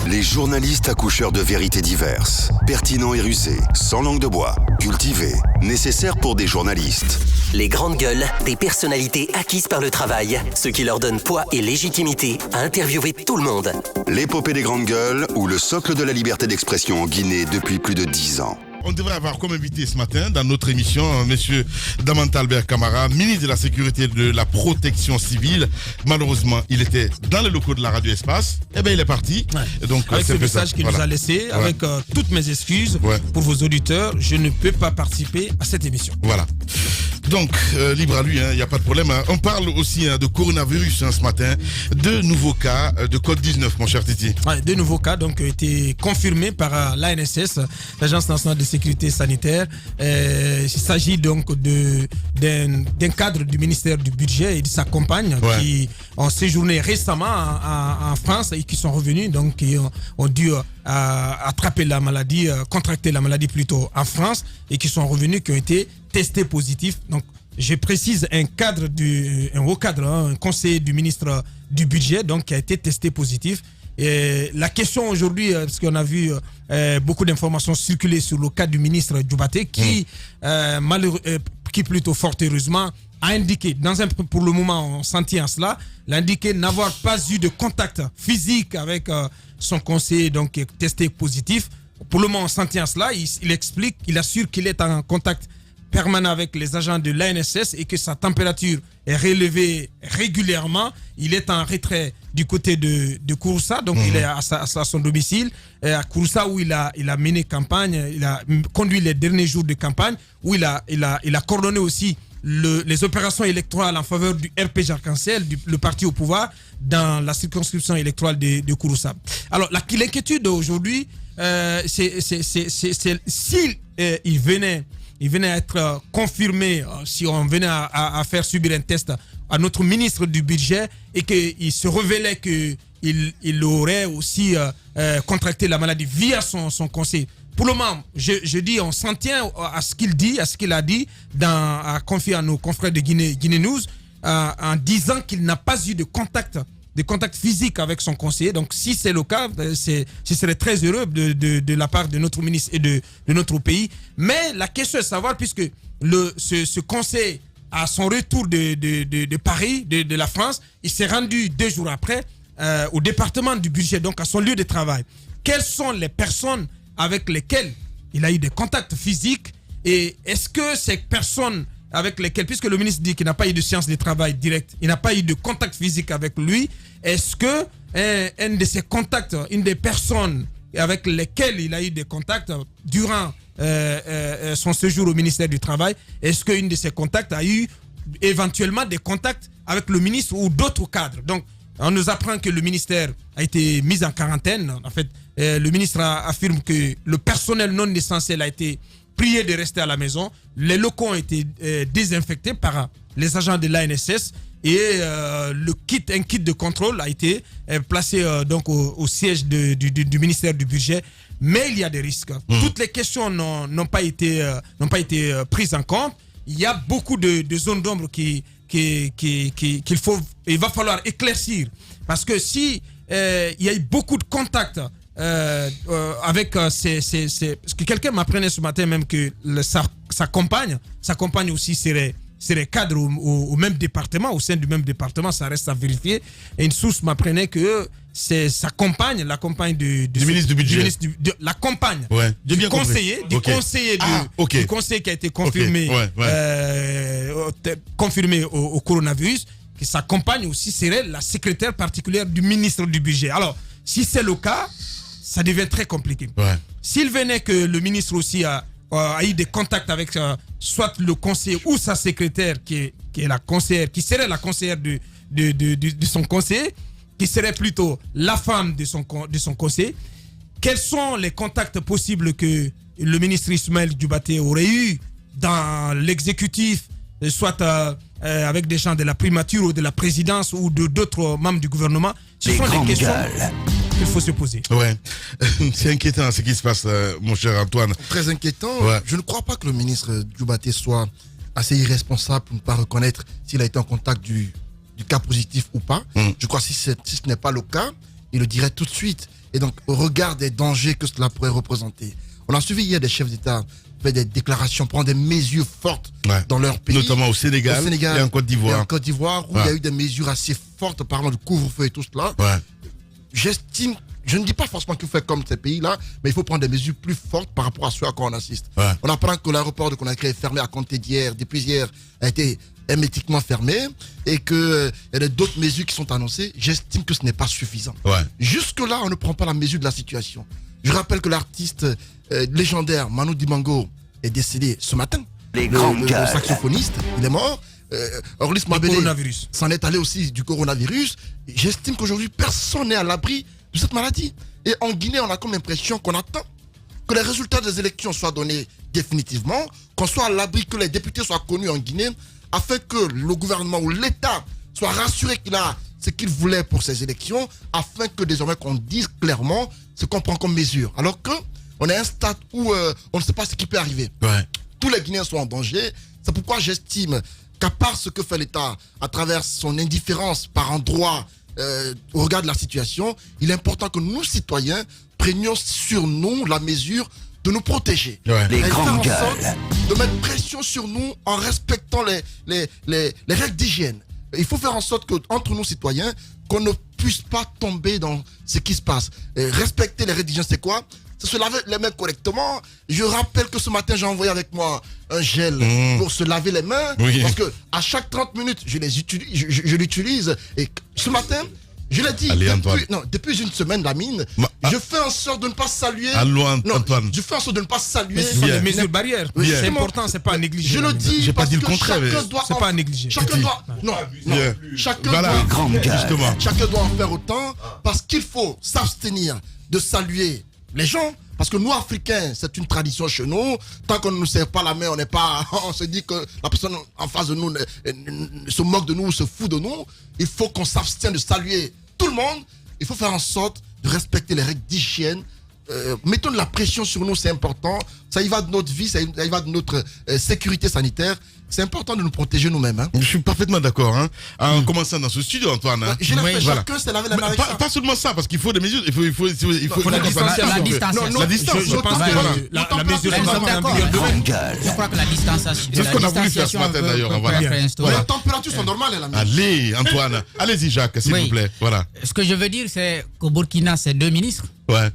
Les journalistes accoucheurs de vérités diverses, pertinents et rusés, sans langue de bois, cultivés, nécessaires pour des journalistes. Les grandes gueules, des personnalités acquises par le travail, ce qui leur donne poids et légitimité à interviewer tout le monde. L'épopée des grandes gueules ou le socle de la liberté d'expression en Guinée depuis plus de 10 ans. On devrait avoir comme invité ce matin dans notre émission M. Damanta Albert Camara, ministre de la Sécurité et de la Protection Civile. Malheureusement, il était dans les locaux de la Radio Espace. Eh bien, il est parti. Ouais. Donc, avec ce message qu'il nous a laissé, avec toutes mes excuses pour vos auditeurs, je ne peux pas participer à cette émission. Voilà. Donc, libre à lui, il n'y a pas de problème. On parle aussi de coronavirus ce matin. 2 nouveaux cas de Covid-19, mon cher Titi. Ouais, 2 nouveaux cas ont été confirmés par l'ANSS, l'Agence nationale de sécurité sanitaire. Il s'agit donc d'un cadre du ministère du Budget et de sa compagne qui ont séjourné récemment en France et qui sont revenus, donc qui ont dû attraper la maladie, contracter la maladie plutôt en France et qui sont revenus, qui ont été testés positifs. Donc, je précise un haut cadre, un conseiller du ministre du Budget, donc qui a été testé positif. Et la question aujourd'hui, parce qu'on a vu beaucoup d'informations circuler sur le cas du ministre Djoubaté, qui plutôt fort heureusement a indiqué, pour le moment on s'en tient à cela, il a indiqué n'avoir pas eu de contact physique avec son conseiller, donc qui est testé positif. Pour le moment on s'en tient à cela, il explique, il assure qu'il est en contact permanent avec les agents de l'ANSS et que sa température est relevée régulièrement. Il est en retrait du côté de Kouroussa, donc il est à son domicile, à Kouroussa où il a mené campagne, il a conduit les derniers jours de campagne, où il a coordonné aussi les opérations électorales en faveur du RPG Arc-en-Ciel, le parti au pouvoir, dans la circonscription électorale de Kouroussa. Alors l'inquiétude aujourd'hui, c'est s'il venait à être confirmé, si on venait à faire subir un test à notre ministre du Budget et qu'il se révélait qu'il aurait aussi contracté la maladie via son conseil. Pour le moment, je dis, on s'en tient à ce qu'il dit, à ce qu'il a dit, à confier à nos confrères de Guinée News, en disant qu'il n'a pas eu de contact physique avec son conseiller. Donc, si c'est le cas, je serais très heureux de la part de notre ministre et de notre pays. Mais la question est de savoir, puisque ce conseil, à son retour de Paris, de la France, il s'est rendu 2 jours après au département du Budget, donc à son lieu de travail. Quelles sont les personnes avec lesquelles il a eu des contacts physiques, et est-ce que ces personnes avec lesquelles, puisque le ministre dit qu'il n'a pas eu de séance de travail direct, il n'a pas eu de contact physique avec lui, est-ce que un de ces contacts, une des personnes avec lesquelles il a eu des contacts durant son séjour au ministère du Travail, est-ce qu'une de ces contacts a eu éventuellement des contacts avec le ministre ou d'autres cadres? Donc, on nous apprend que le ministère a été mis en quarantaine. En fait, le ministre affirme que le personnel non essentiel a été prié de rester à la maison. Les locaux ont été désinfectés par les agents de l'ANSS et un kit de contrôle a été placé donc au siège du ministère du Budget. Mais il y a des risques. Toutes les questions n'ont pas été prises en compte. Il y a beaucoup de zones d'ombre qu'il va falloir éclaircir, parce que si il y a eu beaucoup de contacts avec parce que quelqu'un m'apprenait ce matin même que sa compagne aussi serait cadre au même département, au sein du même département, ça reste à vérifier. Et une source m'apprenait que c'est sa compagne, la compagne du ministre du Budget, la compagne du conseiller qui a été confirmé, confirmé au coronavirus, que sa compagne aussi serait la secrétaire particulière du ministre du Budget. Alors, si c'est le cas, ça devient très compliqué. S'il venait que le ministre aussi a eu des contacts avec soit le conseiller ou sa secrétaire qui est la conseillère, qui serait la conseillère de son conseiller, qui serait plutôt la femme de son conseiller, quels sont les contacts possibles que le ministre Ismaël Djoubaté aurait eu dans l'exécutif, soit avec des gens de la primature ou de la présidence ou d'autres membres du gouvernement? Ce sont des questions qu'il faut se poser. C'est inquiétant ce qui se passe, mon cher Antoine. Très inquiétant. Je ne crois pas que le ministre Djoubaté soit assez irresponsable pour ne pas reconnaître s'il a été en contact du cas positif ou pas. Je crois que si ce n'est pas le cas, il le dirait tout de suite. Et donc, au regard des dangers que cela pourrait représenter, on a suivi hier des chefs d'État faire des déclarations, prendre des mesures fortes dans leur pays. Notamment au Sénégal et en Côte d'Ivoire. Où il y a eu des mesures assez fortes, parlant du couvre-feu et tout cela. J'estime, je ne dis pas forcément qu'il faut faire comme ces pays-là, mais il faut prendre des mesures plus fortes par rapport à ce à quoi on assiste. On apprend que l'aéroport de Conakry est fermé à compter d'hier, depuis hier, a été hermétiquement fermé et qu'il y a d'autres mesures qui sont annoncées. J'estime que ce n'est pas suffisant. Jusque-là, on ne prend pas la mesure de la situation. Je rappelle que l'artiste légendaire Manu Dibango est décédé ce matin. Le saxophoniste, il est mort. Orlis Mabele s'en est allé aussi du coronavirus. J'estime qu'aujourd'hui, personne n'est à l'abri de cette maladie. Et en Guinée, on a comme l'impression qu'on attend que les résultats des élections soient donnés définitivement, qu'on soit à l'abri, que les députés soient connus en Guinée, afin que le gouvernement ou l'État soit rassuré qu'il a ce qu'il voulait pour ces élections, afin que désormais qu'on dise clairement ce qu'on prend comme mesure. Alors qu'on est à un stade où on ne sait pas ce qui peut arriver. Tous les Guinéens sont en danger. C'est pourquoi j'estime qu'à part ce que fait l'État à travers son indifférence par endroit au regard de la situation, il est important que nous, citoyens, prenions sur nous la mesure de nous protéger. Les grandes gueules. De mettre pression sur nous en respectant les règles d'hygiène. Il faut faire en sorte qu'entre nous, citoyens, qu'on ne puisse pas tomber dans ce qui se passe. Respecter les règles d'hygiène, c'est quoi? C'est se laver les mains correctement. Je rappelle que ce matin, j'ai envoyé avec moi un gel pour se laver les mains. Parce que à chaque 30 minutes, je l'utilise. Et ce matin, je l'ai dit, depuis une semaine, Lamine, je fais en sorte de ne pas saluer. Antoine. Je fais en sorte de ne pas saluer. Mais ce sont des mesures barrières. C'est important, c'est pas à négliger. Je le dis. J'ai pas dit le contraire. C'est pas à négliger. Chacun doit. Chacun doit en faire autant parce qu'il faut s'abstenir de saluer les gens. Parce que nous, Africains, c'est une tradition chez nous. Tant qu'on ne nous serre pas la main, on se dit que la personne en face de nous se moque de nous, se fout de nous. Il faut qu'on s'abstienne de saluer tout le monde. Il faut faire en sorte de respecter les règles d'hygiène. Mettons de la pression sur nous, c'est important. Ça y va de notre vie, ça y va de notre sécurité sanitaire. C'est important de nous protéger nous-mêmes. Je suis parfaitement d'accord. En commençant dans ce studio, Antoine. Chacun s'est lavé la main avec ça. Pas seulement ça, parce qu'il faut des mesures. Il faut la distanciation. La distance. Je pense que la mesure est d'accord. Je crois que la distanciation. C'est ce qu'on a voulu faire ce matin d'ailleurs. Les températures sont normales, elle a mis. Allez, Antoine. Allez-y, Jacques, s'il vous plaît. Voilà. Ce que je veux dire, c'est qu'au Burkina, c'est 2 ministres.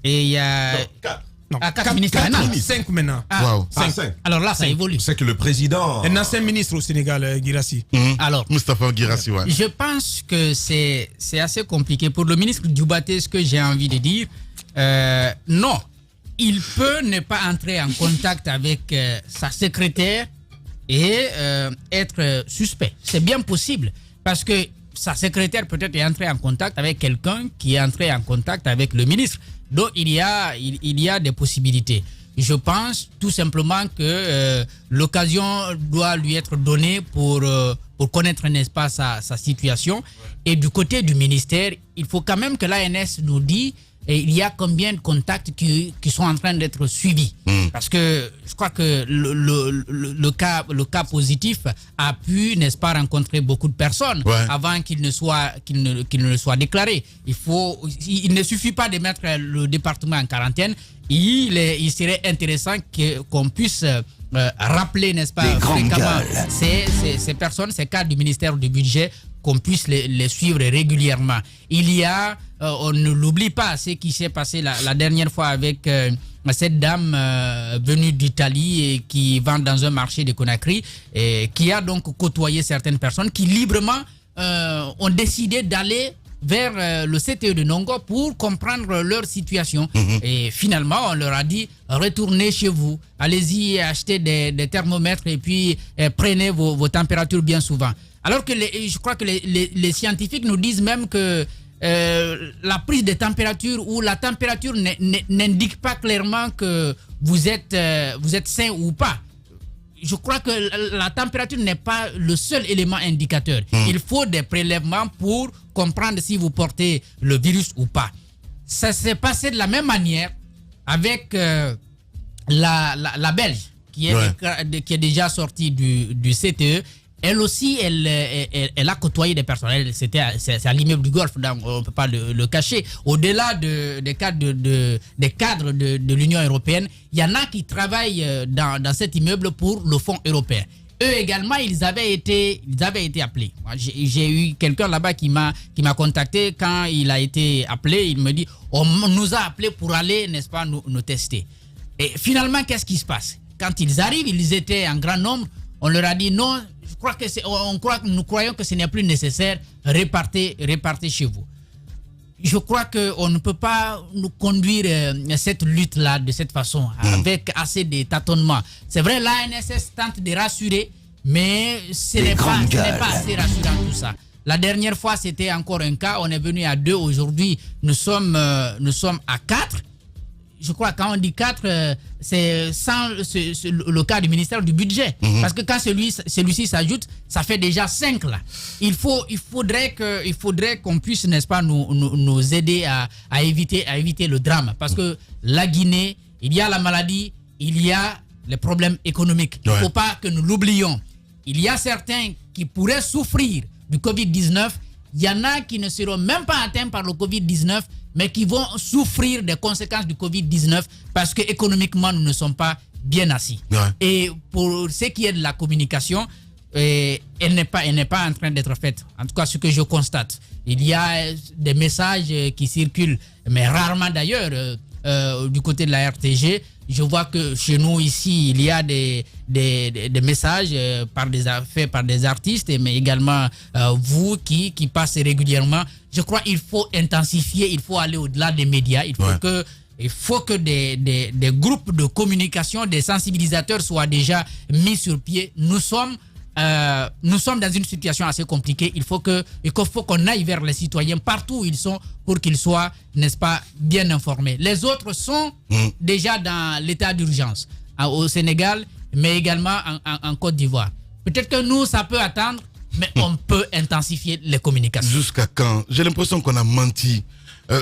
Et il y a. 4 ministres maintenant. 5 maintenant. Alors là, ça évolue. C'est que le président. Un ancien ministre au Sénégal, Guirassy. Alors, Moustapha Guirassy, je pense que c'est assez compliqué. Pour le ministre Dioubaté, ce que j'ai envie de dire, non. Il peut ne pas entrer en contact avec sa secrétaire et être suspect. C'est bien possible. Parce que sa secrétaire peut-être est entrée en contact avec quelqu'un qui est entré en contact avec le ministre. Donc il y a des possibilités. Je pense tout simplement que l'occasion doit lui être donnée pour connaître, n'est-ce pas, sa situation. Et du côté du ministère, il faut quand même que l'ANS nous dise il y a combien de contacts qui sont en train d'être suivis. Parce que je crois que le cas positif a pu, n'est-ce pas, rencontrer beaucoup de personnes avant qu'il ne soit déclaré. Il ne suffit pas de mettre le département en quarantaine. Il serait intéressant qu'on puisse rappeler, n'est-ce pas, fréquemment ces personnes, ces cadres du ministère du Budget, qu'on puisse les suivre régulièrement. Il y a, on ne l'oublie pas, ce qui s'est passé la dernière fois avec cette dame venue d'Italie et qui vend dans un marché de Conakry et qui a donc côtoyé certaines personnes qui librement ont décidé d'aller vers le CTE de Nongo pour comprendre leur situation. Et finalement, on leur a dit, retournez chez vous, allez-y acheter des thermomètres et puis prenez vos températures bien souvent. Alors que je crois que les scientifiques nous disent même que la prise de température ou la température n'indique pas clairement que vous êtes sain ou pas. Je crois que la température n'est pas le seul élément indicateur. Il faut des prélèvements pour comprendre si vous portez le virus ou pas. Ça s'est passé de la même manière avec la Belge qui est déjà sortie du CTE elle aussi, elle a côtoyé des personnes. C'est à l'immeuble du Golfe, donc on ne peut pas le cacher. Au-delà des cadres de l'Union européenne, il y en a qui travaillent dans cet immeuble pour le Fonds européen. Eux également, ils avaient été appelés. J'ai eu quelqu'un là-bas qui m'a contacté quand il a été appelé. Il me dit, on nous a appelés pour aller, n'est-ce pas, nous tester. Et finalement, qu'est-ce qui se passe? Quand ils arrivent, ils étaient en grand nombre. On leur a dit non. Nous croyons que ce n'est plus nécessaire. Repartez chez vous. Je crois qu'on ne peut pas nous conduire cette lutte-là de cette façon, avec assez de tâtonnements. C'est vrai, l'ANSS tente de rassurer, mais ce n'est pas assez rassurant tout ça. La dernière fois, c'était encore un cas. On est venu à 2. Aujourd'hui, nous sommes à 4. Je crois quand on dit 4, c'est sans le cas du ministère du budget. Parce que quand celui-ci s'ajoute, ça fait déjà 5 là. Il faudrait qu'on puisse, n'est-ce pas, nous aider à éviter le drame. Parce que la Guinée, il y a la maladie, il y a les problèmes économiques. Il ne faut pas que nous l'oublions. Il y a certains qui pourraient souffrir du Covid-19. Il y en a qui ne seront même pas atteints par le Covid-19, mais qui vont souffrir des conséquences du Covid-19 parce qu'économiquement, nous ne sommes pas bien assis. Ouais. Et pour ce qui est de la communication, elle n'est pas en train d'être faite. En tout cas, ce que je constate. Il y a des messages qui circulent, mais rarement d'ailleurs, du côté de la RTG. Je vois que chez nous ici, il y a des messages faits par des artistes, mais également vous qui passez régulièrement. Je crois qu'il faut intensifier, il faut aller au-delà des médias. Il faut que des groupes de communication, des sensibilisateurs soient déjà mis sur pied. Nous sommes dans une situation assez compliquée. Il faut qu'on aille vers les citoyens partout où ils sont pour qu'ils soient, n'est-ce pas, bien informés. Les autres sont déjà dans l'état d'urgence au Sénégal, mais également en Côte d'Ivoire. Peut-être que nous, ça peut attendre, mais on peut intensifier les communications. Jusqu'à quand? J'ai l'impression qu'on a menti.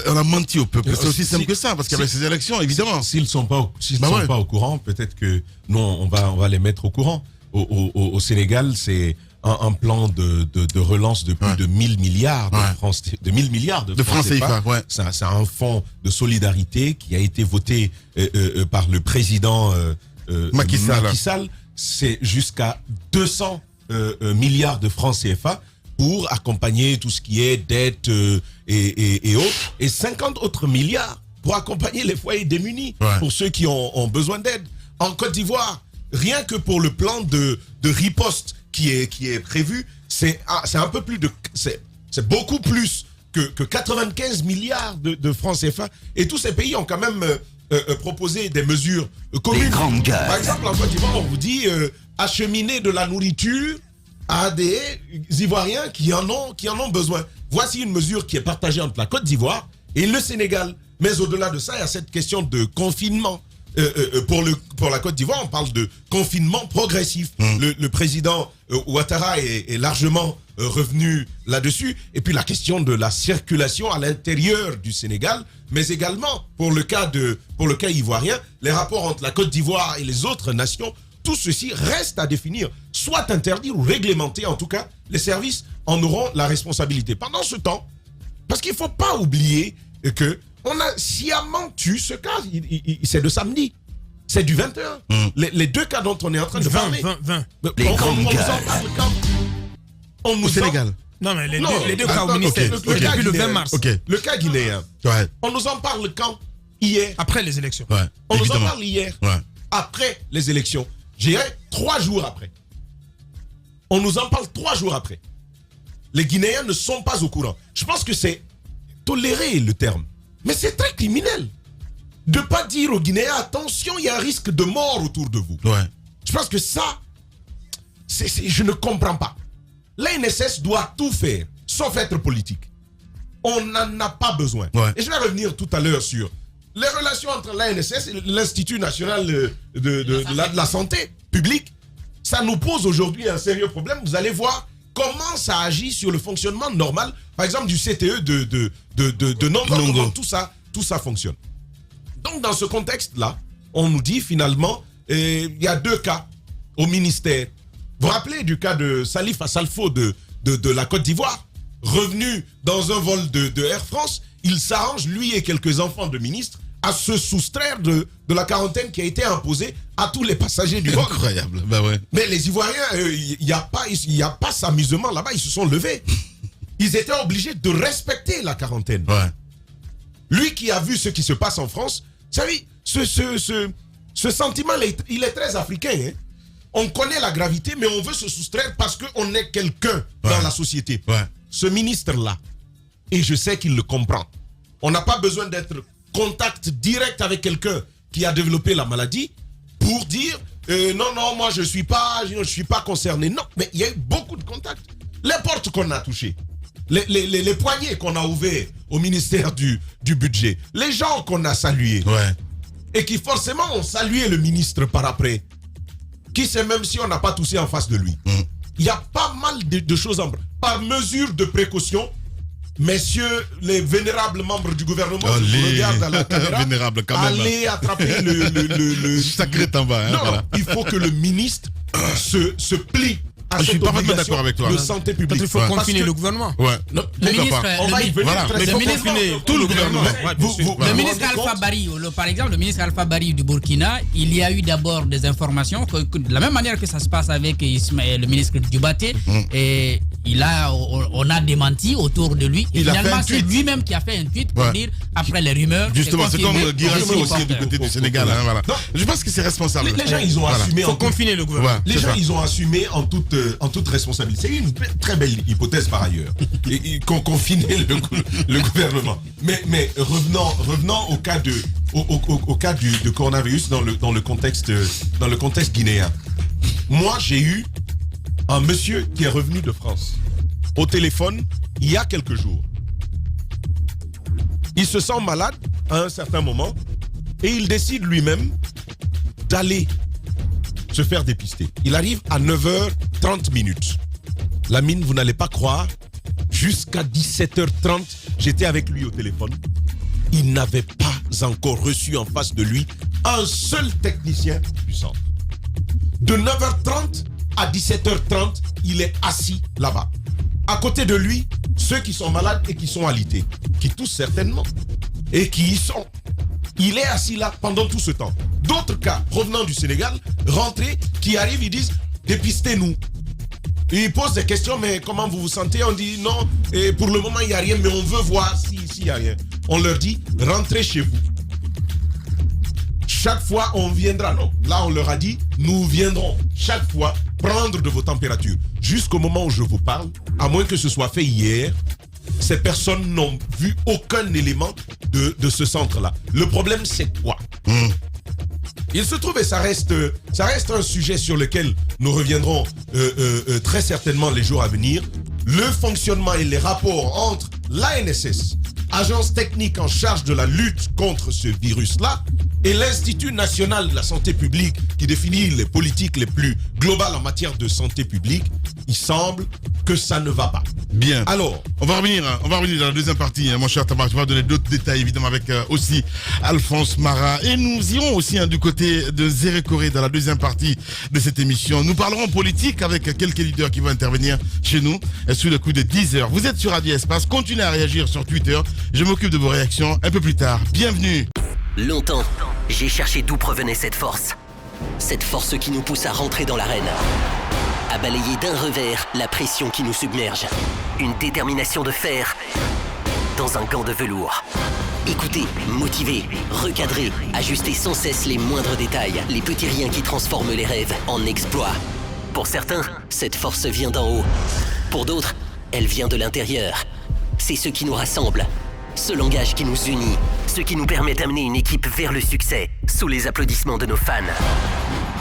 On a menti au peuple. C'est aussi simple que ça, parce qu'avec ces élections, évidemment. S'ils ne sont pas au courant, peut-être que nous, on va les mettre au courant. Au Sénégal, c'est un plan de relance de plus de 1000 milliards de francs CFA. Ouais. C'est un fonds de solidarité qui a été voté par le président Macky Sall. C'est jusqu'à 200 milliards de francs CFA pour accompagner tout ce qui est dette et autres. Et 50 autres milliards pour accompagner les foyers démunis, pour ceux qui ont besoin d'aide. En Côte d'Ivoire, rien que pour le plan de riposte qui est prévu, c'est un peu plus c'est beaucoup plus que 95 milliards de francs CFA. Et tous ces pays ont quand même proposé des mesures communes. Par exemple, en Côte d'Ivoire, on vous dit acheminer de la nourriture à des Ivoiriens qui en ont besoin. Voici une mesure qui est partagée entre la Côte d'Ivoire et le Sénégal. Mais au-delà de ça, il y a cette question de confinement. Pour la Côte d'Ivoire, on parle de confinement progressif. Le président Ouattara est largement revenu là-dessus. Et puis la question de la circulation à l'intérieur du Sénégal, mais également pour le cas ivoirien, les rapports entre la Côte d'Ivoire et les autres nations, tout ceci reste à définir, soit interdire ou réglementer. En tout cas, les services en auront la responsabilité. Pendant ce temps, parce qu'il ne faut pas oublier que on a sciemment tué ce cas, c'est de samedi. C'est du 21. Les deux cas dont on est en train de parler. 20. Les on nous en parle quand au Sénégal. Non, mais les deux cas au ministère. Depuis le 20 mars. Le cas guinéen. On nous en parle quand? Hier. Après les élections. On nous en parle hier. Après les élections. J'irai 3 jours après. On nous en parle 3 jours après. Les Guinéens ne sont pas au courant. Je pense que c'est tolérer le terme. Mais c'est très criminel de ne pas dire aux Guinéens, attention, il y a un risque de mort autour de vous. Je pense que ça, je ne comprends pas. L'ANSS doit tout faire, sauf être politique. On n'en a pas besoin. Et je vais revenir tout à l'heure sur les relations entre l'ANSS et l'Institut national de la santé publique. Ça nous pose aujourd'hui un sérieux problème. Vous allez voir comment ça agit sur le fonctionnement normal, par exemple du CTE de Nongo, comment tout ça fonctionne. Donc dans ce contexte-là, on nous dit finalement, il y a 2 cas au ministère. Vous vous rappelez du cas de Salif Assalfo de la Côte d'Ivoire, revenu dans un vol de Air France, il s'arrange, lui et quelques enfants de ministres, à se soustraire de la quarantaine qui a été imposée à tous les passagers du vol. Incroyable, ben ouais. Mais les Ivoiriens, il n'y a pas s'amusement là-bas, ils se sont levés. Ils étaient obligés de respecter la quarantaine. Ouais. Lui qui a vu ce qui se passe en France, vous savez, ce sentiment, il est très africain. Hein? On connaît la gravité, mais on veut se soustraire parce qu'on est quelqu'un dans la société. Ouais. Ce ministre-là, et je sais qu'il le comprend, on n'a pas besoin d'être contact direct avec quelqu'un qui a développé la maladie pour dire non, moi je suis pas concerné. Non, mais il y a eu beaucoup de contacts. Les portes qu'on a touchées, les poignées qu'on a ouverts au ministère du budget, les gens qu'on a salués, et qui forcément ont salué le ministre par après, qui sait même si on n'a pas toussé en face de lui. Il y a pas mal de choses par mesure de précaution. Messieurs les vénérables membres du gouvernement, qui regardent à la caméra, allez attraper le sacré en bas. Hein, non, voilà. Il faut que le ministre se plie à je suis parfaitement d'accord avec toi. De santé publique. Il faut confiner le gouvernement. Ouais. Le ministre, on va y venir. Voilà. Mais il faut confiner tout le gouvernement. Le ministre Alpha Bari, par exemple, le ministre Alpha Bari du Burkina, il y a eu d'abord des informations que de la même manière que ça se passe avec le ministre Dioubaté, et on a démenti autour de lui. Et finalement, c'est lui-même qui a fait un tweet pour dire, après les rumeurs. Justement, c'est comme Guirassy aussi du côté du Sénégal. Hein, voilà. Je pense que c'est responsable. Les gens, ils ont assumé. Il faut confiner le gouvernement. Les gens, ils ont assumé en toute responsabilité. C'est une très belle hypothèse par ailleurs. Qu'on confinait le gouvernement. Mais revenons au cas de coronavirus dans le contexte guinéen. Moi, j'ai eu un monsieur qui est revenu de France au téléphone il y a quelques jours. Il se sent malade à un certain moment et il décide lui-même d'aller se faire dépister. Il arrive à 9h30. La mine, vous n'allez pas croire, jusqu'à 17h30, j'étais avec lui au téléphone. Il n'avait pas encore reçu en face de lui un seul technicien du centre. De 9h30 à 17h30, il est assis là-bas. À côté de lui, ceux qui sont malades et qui sont alités, qui toussent certainement, et qui y sont. Il est assis là pendant tout ce temps. D'autres cas, provenant du Sénégal, rentrés, qui arrivent, ils disent « dépistez-nous ». Ils posent des questions, mais comment vous vous sentez? On dit non, et pour le moment il n'y a rien, mais on veut voir s'il y a rien. On leur dit rentrez chez vous. Chaque fois on viendra, non. Là on leur a dit nous viendrons chaque fois prendre de vos températures. Jusqu'au moment où je vous parle, à moins que ce soit fait hier, ces personnes n'ont vu aucun élément de ce centre-là. Le problème c'est quoi? Il se trouve, et ça reste un sujet sur lequel nous reviendrons très certainement les jours à venir, le fonctionnement et les rapports entre l'ANSS, agence technique en charge de la lutte contre ce virus-là, et l'Institut national de la santé publique qui définit les politiques les plus globales en matière de santé publique. Il semble que ça ne va pas. Bien. Alors, on va revenir dans la deuxième partie, mon cher Tamar. Tu vas donner d'autres détails, évidemment, avec aussi Alphonse Mara. Et nous irons aussi du côté de Zéré Corée dans la deuxième partie de cette émission. Nous parlerons politique avec quelques leaders qui vont intervenir chez nous sous le coup de 10h. Vous êtes sur Radio Espace. Continuez à réagir sur Twitter. Je m'occupe de vos réactions un peu plus tard. Bienvenue. Longtemps, j'ai cherché d'où provenait cette force. Cette force qui nous pousse à rentrer dans l'arène. À balayer d'un revers la pression qui nous submerge. Une détermination de fer dans un gant de velours. Écouter, motiver, recadrer, ajuster sans cesse les moindres détails, les petits riens qui transforment les rêves en exploits. Pour certains, cette force vient d'en haut. Pour d'autres, elle vient de l'intérieur. C'est ce qui nous rassemble. Ce langage qui nous unit, ce qui nous permet d'amener une équipe vers le succès, sous les applaudissements de nos fans.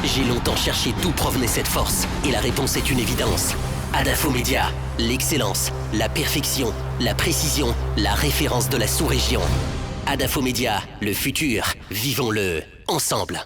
J'ai longtemps cherché d'où provenait cette force, et la réponse est une évidence. Adafo Média, l'excellence, la perfection, la précision, la référence de la sous-région. Adafo Média, le futur, vivons-le ensemble.